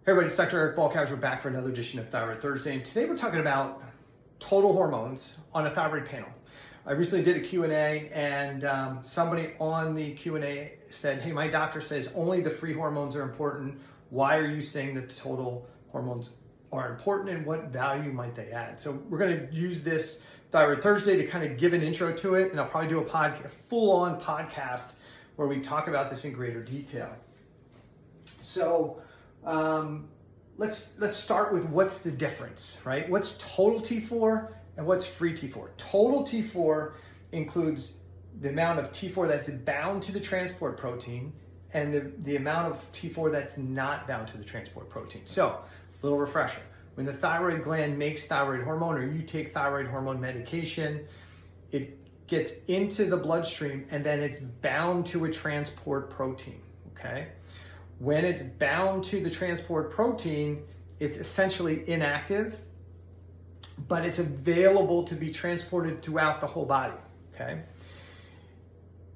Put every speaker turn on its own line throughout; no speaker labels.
Hey everybody, it's Dr. Eric Balcash. We're back for another edition of Thyroid Thursday, and today we're talking about total hormones on a thyroid panel. I recently did a Q&A, and somebody on the Q&A said, hey, my doctor says only the free hormones are important. Why are you saying that the total hormones are important, and what value might they add? So we're going to use this Thyroid Thursday to kind of give an intro to it, and I'll probably do a full-on podcast where we talk about this in greater detail. So let's start with what's the difference, right? What's total T4 and what's free T4? Total T4 includes the amount of T4 that's bound to the transport protein and the amount of T4 that's not bound to the transport protein. So, little refresher. When the thyroid gland makes thyroid hormone, or you take thyroid hormone medication, it gets into the bloodstream and then it's bound to a transport protein, okay? When it's bound to the transport protein, it's essentially inactive, but it's available to be transported throughout the whole body, okay?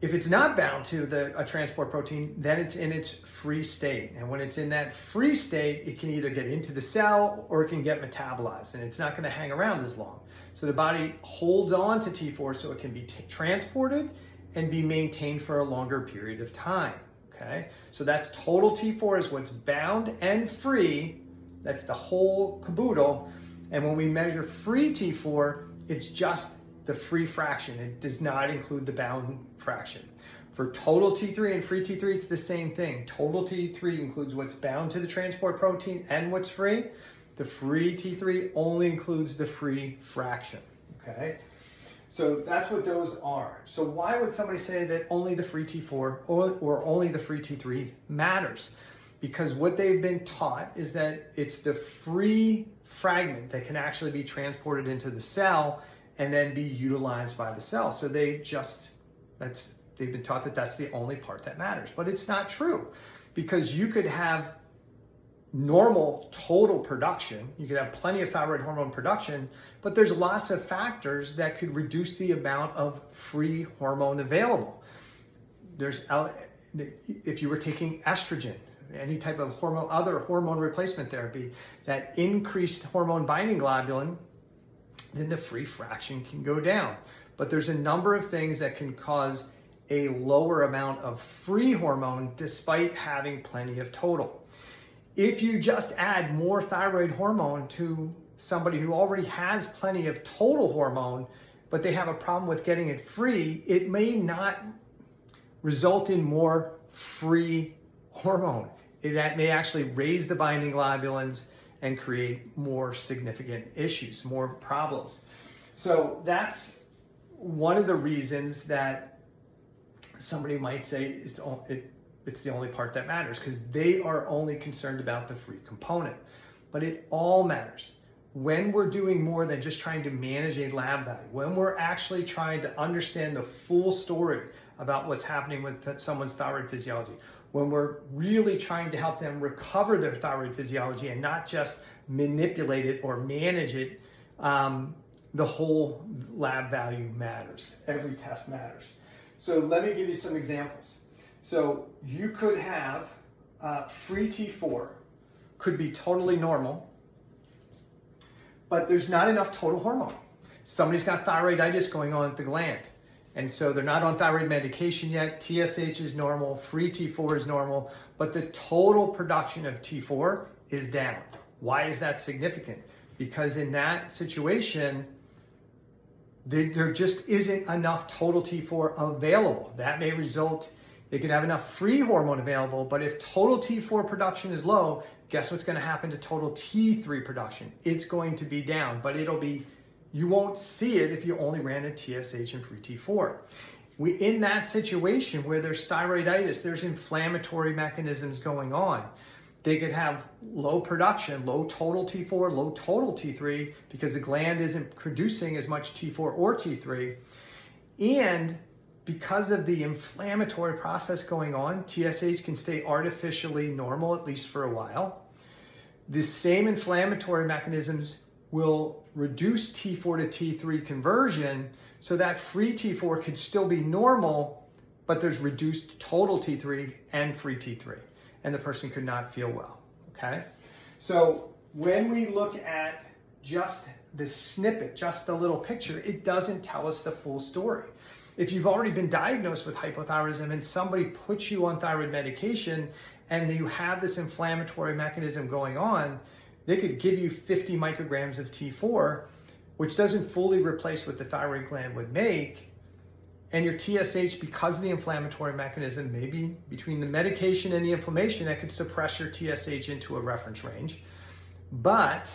If it's not bound to a transport protein, then it's in its free state. And when it's in that free state, it can either get into the cell or it can get metabolized, and it's not gonna hang around as long. So the body holds on to T4 so it can be transported and be maintained for a longer period of time. Okay, so that's total T4 is what's bound and free. That's the whole caboodle. And when we measure free T4, it's just the free fraction. It does not include the bound fraction. For total T3 and free T3, it's the same thing. Total T3 includes what's bound to the transport protein and what's free. The free T3 only includes the free fraction, okay? So that's what those are. So why would somebody say that only the free T4 or only the free T3 matters? Because what they've been taught is that it's the free fragment that can actually be transported into the cell and then be utilized by the cell. So they've been taught that that's the only part that matters. But it's not true, because you could have normal total production, you could have plenty of thyroid hormone production, but there's lots of factors that could reduce the amount of free hormone available. If you were taking estrogen, any type of hormone, other hormone replacement therapy that increased hormone binding globulin, then the free fraction can go down. But there's a number of things that can cause a lower amount of free hormone despite having plenty of total. If you just add more thyroid hormone to somebody who already has plenty of total hormone, but they have a problem with getting it free, it may not result in more free hormone. It may actually raise the binding globulins and create more significant issues, more problems. So that's one of the reasons that somebody might say it's the only part that matters, because they are only concerned about the free component. But it all matters. When we're doing more than just trying to manage a lab value, when we're actually trying to understand the full story about what's happening with someone's thyroid physiology, when we're really trying to help them recover their thyroid physiology and not just manipulate it or manage it, the whole lab value matters. Every test matters. So let me give you some examples. So you could have free T4, could be totally normal, but there's not enough total hormone. Somebody's got thyroiditis going on at the gland, and so they're not on thyroid medication yet. TSH is normal, free T4 is normal, but the total production of T4 is down. Why is that significant? Because in that situation, there just isn't enough total T4 available. That may result. They could have enough free hormone available, but if total T4 production is low, guess what's going to happen to total T3 production? It's going to be down, but you won't see it if you only ran a TSH and free T4. In that situation where there's thyroiditis, there's inflammatory mechanisms going on. They could have low production, low total T4, low total T3, because the gland isn't producing as much T4 or T3. And because of the inflammatory process going on, TSH can stay artificially normal, at least for a while. The same inflammatory mechanisms will reduce T4 to T3 conversion, so that free T4 could still be normal, but there's reduced total T3 and free T3, and the person could not feel well, okay? So when we look at just the snippet, just the little picture, it doesn't tell us the full story. If you've already been diagnosed with hypothyroidism and somebody puts you on thyroid medication and you have this inflammatory mechanism going on, they could give you 50 micrograms of T4, which doesn't fully replace what the thyroid gland would make. And your TSH, because of the inflammatory mechanism, maybe between the medication and the inflammation, that could suppress your TSH into a reference range. But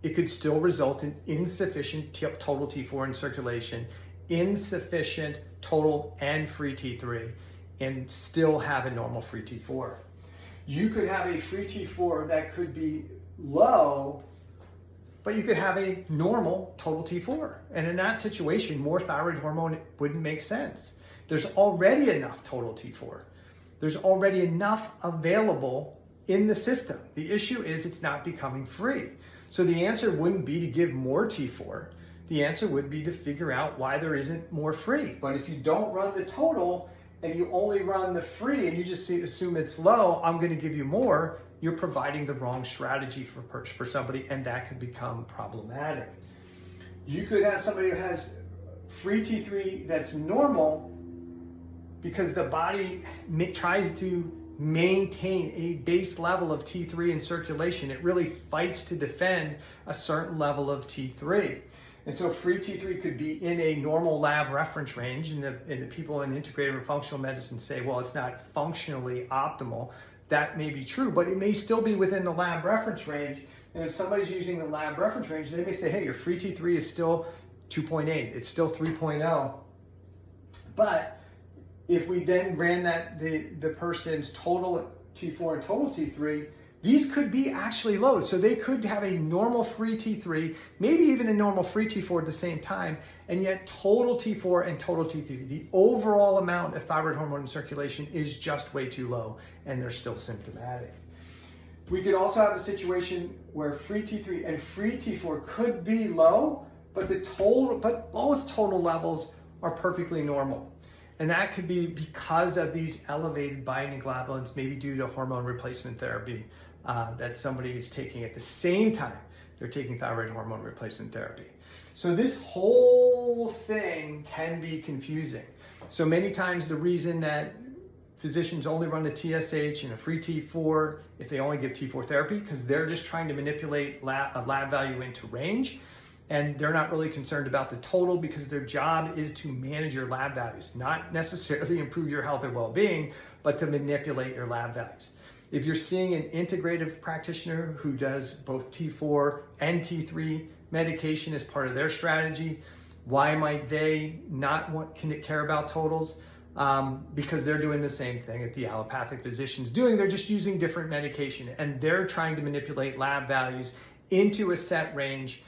it could still result in insufficient total T4 in circulation, insufficient total and free T3, and still have a normal free T4. You could have a free T4 that could be low, but you could have a normal total T4. And in that situation, more thyroid hormone wouldn't make sense. There's already enough total T4. There's already enough available in the system. The issue is it's not becoming free. So the answer wouldn't be to give more T4. The answer would be to figure out why there isn't more free. But if you don't run the total and you only run the free and you just assume it's low, I'm going to give you more, you're providing the wrong strategy for somebody, and that could become problematic. You could have somebody who has free T3 that's normal because the body tries to maintain a base level of T3 in circulation. It really fights to defend a certain level of T3. And so free T3 could be in a normal lab reference range, and the people in integrative and functional medicine say, well, it's not functionally optimal. That may be true, but it may still be within the lab reference range. And if somebody's using the lab reference range, they may say, hey, your free T3 is still 2.8, it's still 3.0. But if we then ran the person's total T4 and total T3, these could be actually low. So they could have a normal free T3, maybe even a normal free T4 at the same time, and yet total T4 and total T3, the overall amount of thyroid hormone in circulation is just way too low, and they're still symptomatic. We could also have a situation where free T3 and free T4 could be low, but both total levels are perfectly normal. And that could be because of these elevated binding globulins, maybe due to hormone replacement therapy that somebody is taking at the same time they're taking thyroid hormone replacement therapy. So this whole thing can be confusing. So many times the reason that physicians only run a TSH and a free T4 if they only give T4 therapy, because they're just trying to manipulate a lab value into range. And they're not really concerned about the total because their job is to manage your lab values, not necessarily improve your health or well-being, but to manipulate your lab values. If you're seeing an integrative practitioner who does both T4 and T3 medication as part of their strategy, why might they not care about totals? Because they're doing the same thing that the allopathic physician's doing. They're just using different medication, and they're trying to manipulate lab values into a set range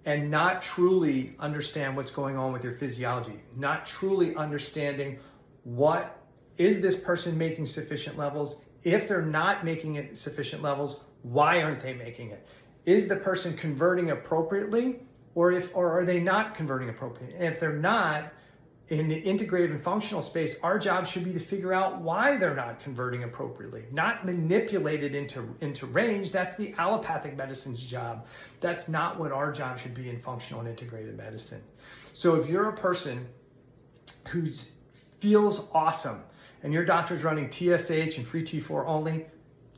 and not truly understand what's going on with your physiology, not truly understanding what is this person making sufficient levels. If they're not making it sufficient levels, why aren't they making it? Is the person converting appropriately, or are they not converting appropriately? And if they're not, in the integrative and functional space, our job should be to figure out why they're not converting appropriately, not manipulate it into range. That's the allopathic medicine's job. That's not what our job should be in functional and integrated medicine. So if you're a person who feels awesome and your doctor's running TSH and free T4 only,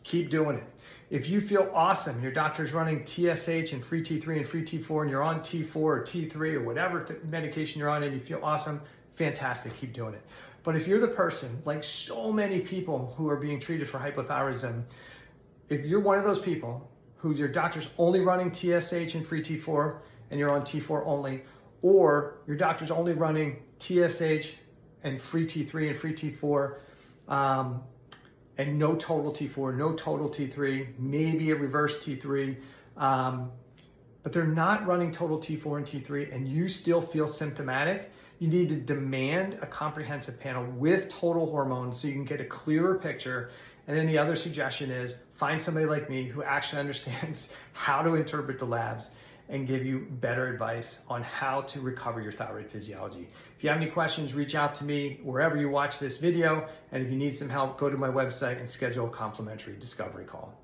keep doing it. If you feel awesome, your doctor's running TSH and free T3 and free T4, and you're on T4 or T3 or whatever medication you're on and you feel awesome, fantastic, keep doing it. But if you're the person, like so many people who are being treated for hypothyroidism, if you're one of those people who your doctor's only running TSH and free T4 and you're on T4 only, or your doctor's only running TSH and free T3 and free T4, and no total T4, no total T3, maybe a reverse T3, but they're not running total T4 and T3, and you still feel symptomatic, you need to demand a comprehensive panel with total hormones so you can get a clearer picture. And then the other suggestion is find somebody like me who actually understands how to interpret the labs and give you better advice on how to recover your thyroid physiology. If you have any questions, reach out to me wherever you watch this video. And if you need some help, go to my website and schedule a complimentary discovery call.